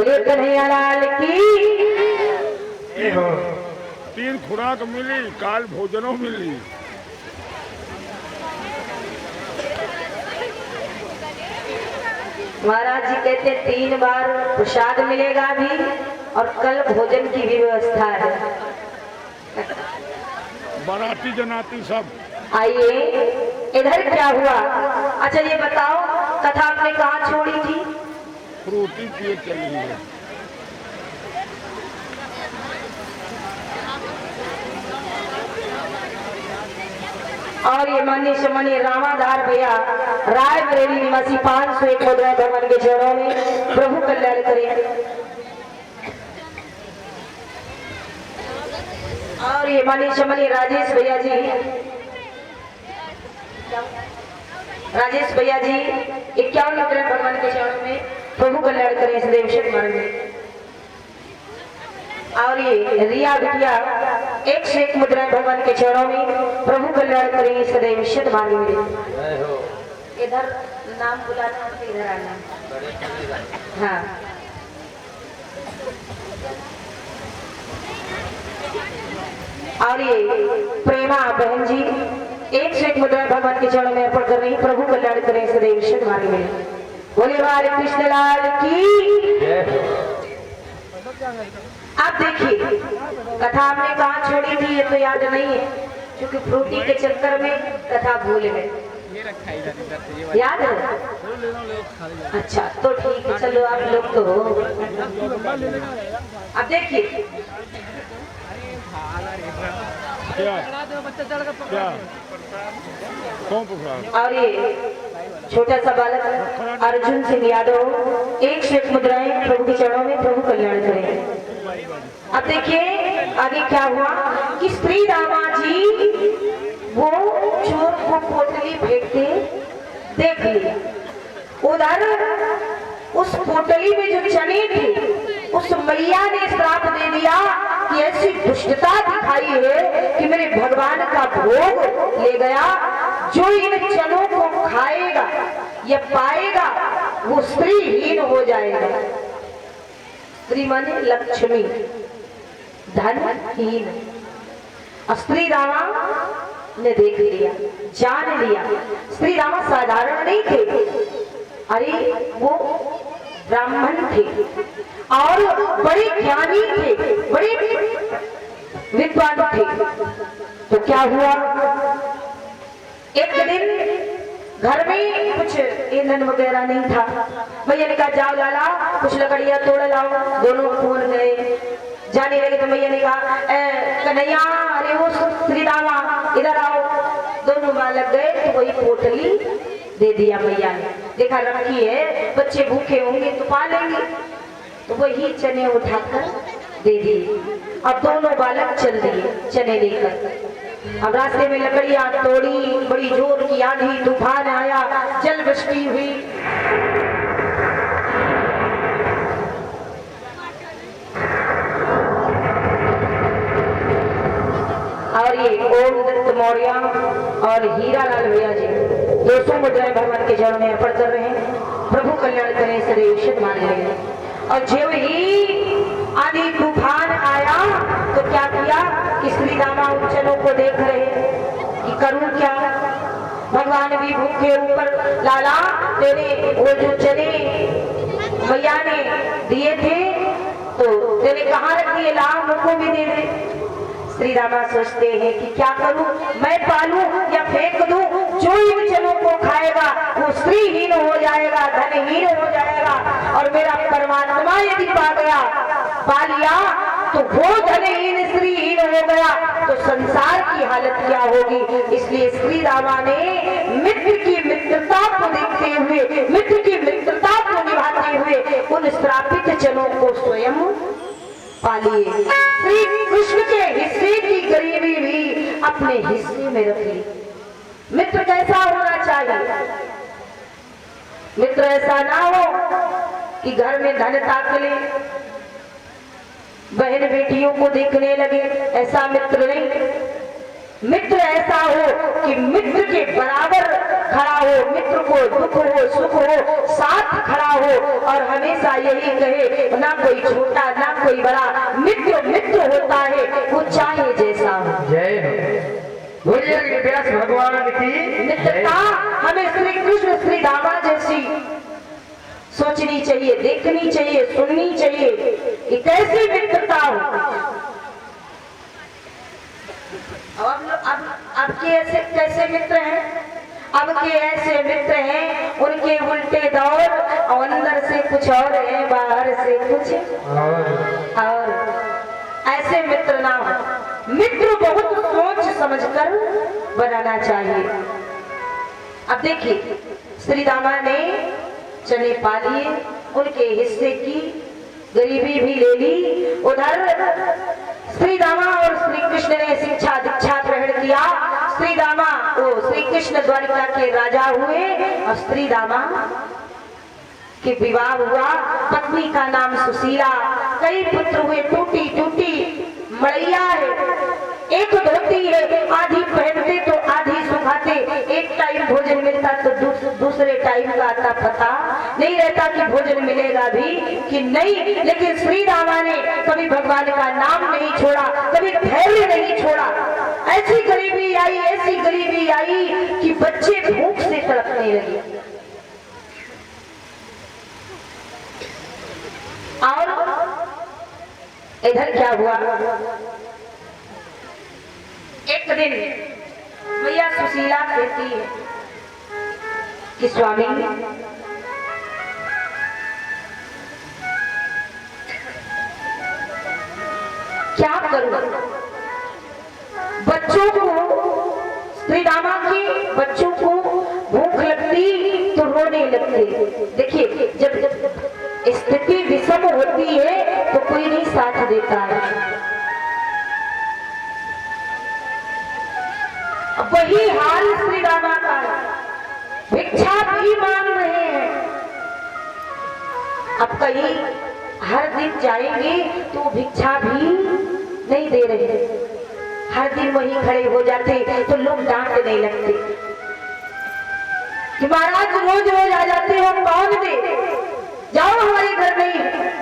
बोले कन्हैया लाल की। तीन खुराक मिली, काल भोजनों मिली। महाराज जी कहते 3 बार प्रसाद मिलेगा भी और कल भोजन की भी व्यवस्था है। बाराती जनाती सब। आइए इधर क्या हुआ? अच्छा ये बताओ कथा आपने कहाँ छोड़ी थी? फ्रूटी पिए चली है। और ये माननीय रामाधार भैया राय बरेली निवासी 501 मुद्रा भगवान के चरणों में प्रभु कल्याण करें। और ये माननीय राजेश भैया जी 51 मुद्रा भगवान के चरणों में प्रभु कल्याण करें सदैव शत मार्ग में। और ये रिया बिटिया 101 मुद्राएं भगवान के चरणों में प्रभु कल्याण करें सदैव शत मार्ग में। इधर नाम बुलाना तो इधर आना। हाँ और ये प्रेमा बहन जी 101 मुद्राएं भगवान के चरणों में अर्पण कर रही प्रभु कल्याण करें सदैव शत मार्ग में। बोले बाल कृष्ण लाल की। आप देखिए कथा हमने कहाँ छोड़ी थी ये तो याद नहीं है क्योंकि फ्रूटी के चक्कर में कथा भूल गए। याद है? अच्छा तो ठीक है चलो आप लोग तो हो। अब देखिए और ये छोटा सा बालक अर्जुन सिंह यादव 101 मुद्राएं प्रभु के चरणों में प्रभु कल्याण करें। अब देखिए आगे क्या हुआ कि श्री रामा जी वो चोर को पोटली फेंकते देख लिया। उधर उस पोटली में जो चने थे उस मैया ने श्राप दे दिया कि ऐसी दुष्टता दिखाई है कि मेरे भगवान का भोग ले गया। जो इन चनों को खाएगा या पाएगा वो स्त्रीहीन हो जाएगा। स्त्री माने लक्ष्मी धनहीन। श्री रामा ने देख लिया जान लिया श्री रामा साधारण नहीं थे। अरे वो ब्राह्मण थे और बड़े ज्ञानी थे बड़े विद्वान थे। तो क्या हुआ एक दिन घर में कुछ ईंधन वगैरह नहीं था। भैया ने कहा जाओ लाला कुछ लकड़ियां तोड़ लाओ। दोनों कूद गए। जाने लगे तो भैया ने कहा कन्हैया अरे वो श्री रामा इधर आओ। दोनों बालक गए तो वही पोटली दे दिया भैया ने। देखा रखी है बच्चे भूखे होंगे तो पा लेंगे तो वही चने उठाकर दे दिए। अब दोनों बालक चल दिए चने लेकर। अब रास्ते में लकड़ियां तोड़ी बड़ी जोर की आंधी तूफान आया जल वृष्टि हुई। और ये ओम दत्त मौर्य और हीरा लाल भैया जी 200 मुद्राएं भगवान के चरणों में अर्पण कर रहे हैं प्रभु कल्याण करें सदैव शत मान लेंगे। और जब ही आंधी तूफान आया तो क्या किया कि श्री रामा उन चनों को देख रहे कि करूं क्या। भगवान भी भूखे ऊपर लाला तेरे वो जो चने भैया ने दिए थे तो तेरे कहाँ रख दिए ला मुझको भी दे दे। श्री रामा सोचते हैं कि क्या करूं मैं पालूं या फेंक दूं। जो इन चनों को खाएगा वो स्त्रीहीन हो जाएगा धनहीन हो जाएगा और मेरा परमात्मा यदि पा लिया तो वो धनहीन स्त्रीहीन हो गया तो संसार की हालत क्या होगी। इसलिए श्री रामा ने मित्र की मित्रता को देखते हुए मित्र की मित्रता को निभाते हुए उन श्रापित चनों को स्वयं पालिए। श्री कृष्ण के हिस्से की गरीबी भी अपने हिस्से में रख ली। मित्र कैसा होना चाहिए? मित्र ऐसा ना हो कि घर में धन ताक ले बहन बेटियों को देखने लगे। ऐसा मित्र नहीं। मित्र ऐसा हो कि मित्र के बराबर खड़ा हो, मित्र को दुख हो सुख हो साथ खड़ा हो और हमेशा यही कहे, ना कोई छोटा ना कोई बड़ा, मित्र मित्र होता है वो चाहे जैसा हो। जय बोलिए व्यास भगवान की मित्रता हमें श्री कृष्ण श्री रामा जैसी सोचनी चाहिए, देखनी चाहिए, सुननी चाहिए कि कैसी मित्रता हो। अब के ऐसे कैसे मित्र हैं? अब के ऐसे मित्र हैं उनके उल्टे दौर और अंदर से कुछ और है, बाहर से कुछ और ऐसे मित्र ना हो। मित्र बहुत सोच समझकर बनाना चाहिए। अब देखिए श्री रामा ने चने पा लिए, उनके हिस्से की गरीबी भी ले ली। उधर श्री रामा और श्री कृष्ण ने शिक्षा दीक्षा ग्रहण किया। श्री रामा वो श्री कृष्ण द्वारिका के राजा हुए और श्री रामा के विवाह हुआ। पत्नी का नाम सुशीला, कई पुत्र हुए, टूटी टूटी मड़ैया है, एक धोती है, आधी पहनते तो आधी सुखाते, एक टाइम भोजन मिलता तो दूसरे टाइम का आता पता नहीं रहता कि भोजन मिलेगा भी कि नहीं। लेकिन श्री रामा ने कभी भगवान का नाम नहीं छोड़ा, कभी धैर्य नहीं छोड़ा। ऐसी गरीबी आई, ऐसी गरीबी आई कि बच्चे भूख से तड़पने लगे। और इधर क्या हुआ, एक दिन मैया सुशीला कहती है कि स्वामी क्या करूं, बच्चों को श्री रामा के बच्चों को भूख लगती तो रोने लगते। देखिए जब स्थिति विषम होती है तो कोई नहीं साथ देता है। वही हाल श्री रामा का है, भिक्षा भी मांग रहे हैं। अब कहीं हर दिन जाएंगे तो भिक्षा भी नहीं दे रहे, हर दिन वहीं खड़े हो जाते तो लोग डांटने लगते कि महाराज रोज रोज आ जाते हो, कौन दे, जाओ हमारे घर नहीं।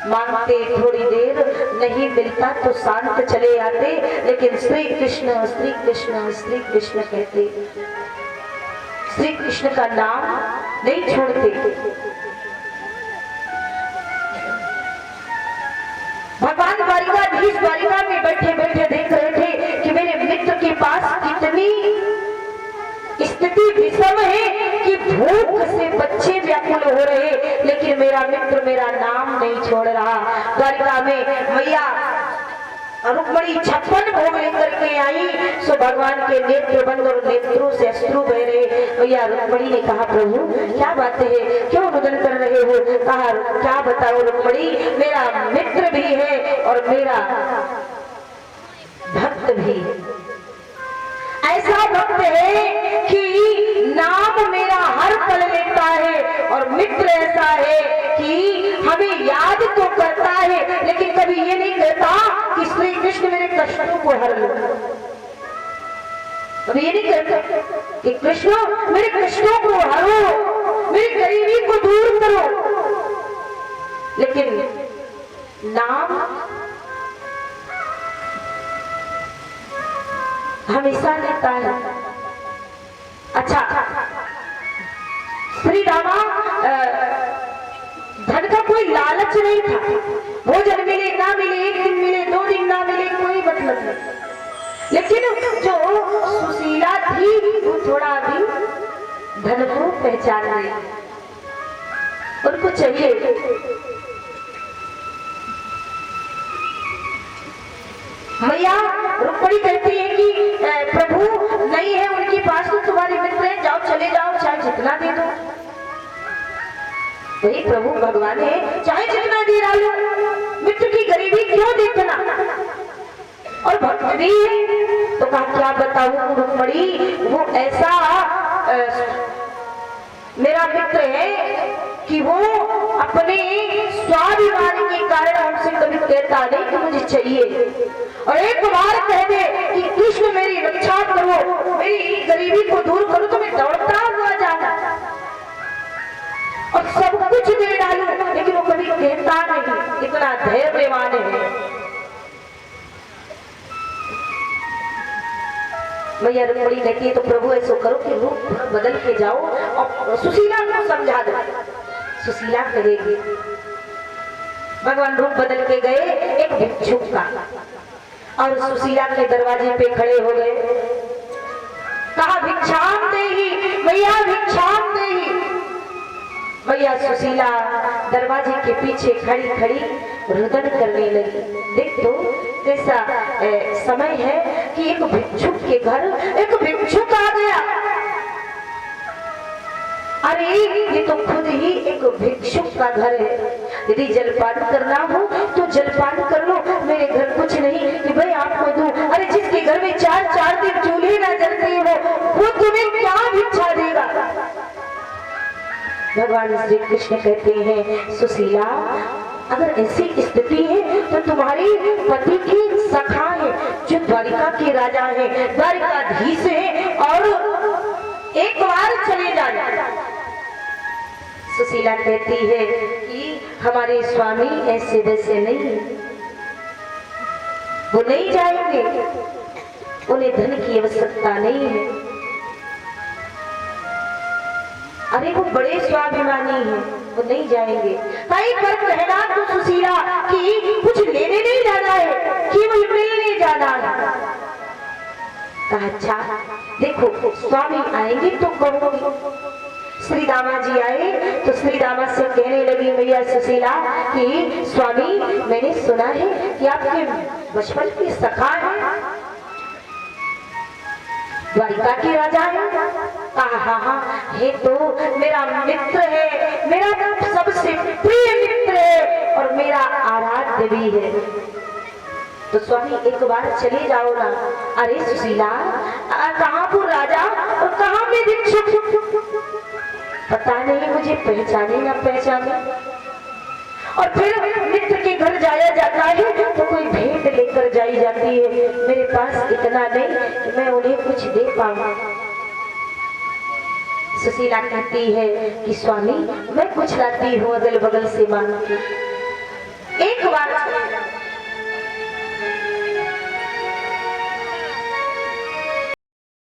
मांगते थोड़ी देर, नहीं मिलता तो शांत चले आते, लेकिन श्री कृष्ण श्री कृष्ण श्री कृष्ण कहते, श्री कृष्ण का नाम नहीं छोड़ते। भगवान द्वारिकाधीश द्वारिका में बैठे बैठे देख रहे थे कि मेरे मित्र के पास कितनी स्थिति विषम है कि भूख से बच्चे व्याकुल हो रहे, लेकिन मेरा मित्र मेरा नाम नहीं छोड़ रहा। द्वारिका में मैया रुक्मणी 56 भोग लेकर के आई, सो भगवान के नेत्र बंद और नेत्रों से अश्रु बह रहे। मैया रुक्मणी ने कहा प्रभु क्या बातें है, क्यों रुदन कर रहे हो? कहा क्या बताओ रुक्मणी, मेरा मित्र भी है और मेरा भक्त भी, ऐसा भक्त है कि नाम मेरा हर पल लेता है, और मित्र ऐसा है कि हमें याद तो करता है लेकिन कभी ये नहीं कहता कि श्री कृष्ण मेरे कष्टों को हर लो। कभी ये नहीं कहता कि कृष्ण मेरे कष्टों को हरो, मेरी गरीबी को दूर करो, लेकिन नाम हमेशा लेता है। अच्छा श्री रामा धन का कोई लालच नहीं था, भोजन मिले ना मिले, एक दिन मिले 2 दिन ना मिले कोई मतलब नहीं, लेकिन जो सुशीला थी वो थोड़ा भी धन को पहचान गई, उनको चाहिए। मैया रुक्मणी कहती है कि प्रभु नहीं है उनके पास तो तुम्हारे मित्र हैं, जाओ चले जाओ, चाहे जितना दे दो। वही प्रभु भगवान है, चाहे जितना दे डालो, मित्र की गरीबी क्यों देखना, और भक्त भी है। तो कहा क्या बताऊं रुक्मणी, वो ऐसा मेरा मित्र है कि वो अपने स्वाभिमान के कारण हमसे कभी कहता नहीं कि मुझे चाहिए, और एक बार कह दे कि कृष्ण मेरी रक्षा करो, मेरी गरीबी को दूर करो, तो मैं दौड़ता हुआ जाता और सब कुछ दे डालू, लेकिन वो कभी कहता नहीं। इतना धैर्यवान है। मैया रुक्मिणी कहती है तो प्रभु ऐसा करो कि रूप बदल के जाओ और सुशीला को समझा दो। सुशीला करेगी। भगवान रूप बदल के गए एक भिक्षुक का और सुशीला के दरवाजे पे खड़े हो गए। कहा भिक्षाम देहि, मैया भिक्षाम देहि। मैया सुशीला दरवाजे के पीछे खड़ी खड़ी रुदन करने लगी। देख तो कैसा समय है कि एक भिक्षुक के घर एक भिक्षुक आ गया। अरे ये तो खुद ही एक भिक्षुक का घर है। यदि जलपान करना हो तो जलपान कर लो, मेरे घर कुछ नहीं कि भाई आपको दूं। अरे जिसके घर में 4 दिन चूल्हे ना जलते हो वो तुम्हें क्या भिक्षा देगा। भगवान श्री कृष्ण कहते हैं सुशीला, अगर ऐसी स्थिति है तो तुम्हारी पति की सखा है जो द्वारिका के राजा है, द्वारिकाधीश है, और एक बार चले जाना। सुशीला कहती है कि हमारे स्वामी ऐसे वैसे नहीं, वो नहीं जाएंगे, उन्हें धन की आवश्यकता नहीं है। अरे वो बड़े स्वाभिमानी हैं, वो नहीं जाएंगे। कई बार कहना तो सुशीला कि कुछ लेने नहीं जाना है, केवल मिलने जाना है। कहा अच्छा देखो स्वामी आएंगे तो कहूंगी। श्री दामा जी आए तो श्री दामा से कहने लगी मैया सुशीला कि स्वामी मैंने सुना है कि आपके बचपन की सखा है, द्वारिका के राजा है। कहा हाँ ये तो मेरा मित्र है, मेरा सबसे प्रिय मित्र है और मेरा आराध्य भी है। तो स्वामी एक बार चले जाओ ना। अरे सुशीला कहाँ वो राजा और कहाँ मैं भिक्षुक, पता नहीं मुझे पहचाने ना पहचाने। और फिर मित्र के घर जाया जाता है तो कोई भेंट लेकर जाई जाती है, मेरे पास इतना नहीं कि मैं उन्हें कुछ दे पाऊं। सुशीला कहती है कि स्वामी मैं कुछ लाती हूँ अगल बगल से मांग के। एक बार